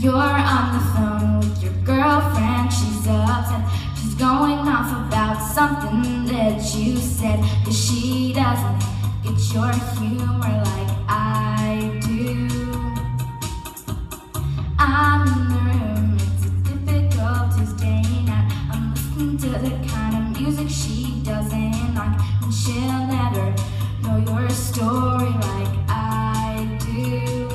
You're on the phone with your girlfriend, she's upset. She's going off about something that you said, 'cause she doesn't get your humor like I do. I'm in the room, it's a difficult Tuesday night. I'm listening to the kind of music she doesn't like, and she'll never know your story like I do.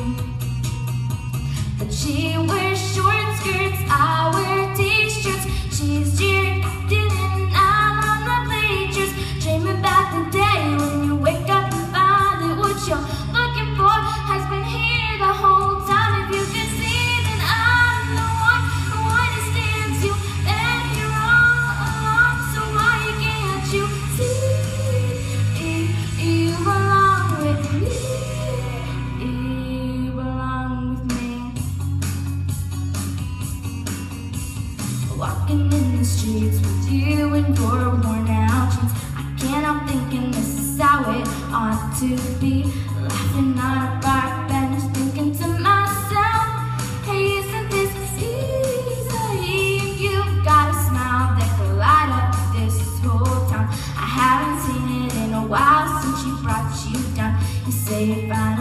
But she wears short skirts, I wear t-shirts. She's cheering, and I'm on the bleachers, dreaming about the day when you wake up and find that what you're looking for has been here the whole time. If you can see that I'm the one who understands you, then you're all alone. So why can't you see you belong with me? You belong with me. Walking in the streets with you in your worn out jeans, I can't help thinking this is how it ought to be. Laughing on a park bench, thinking to myself, hey, isn't this easy? You've got a smile that could light up this whole town. I haven't seen it in a while since she brought you down. You say you're fine,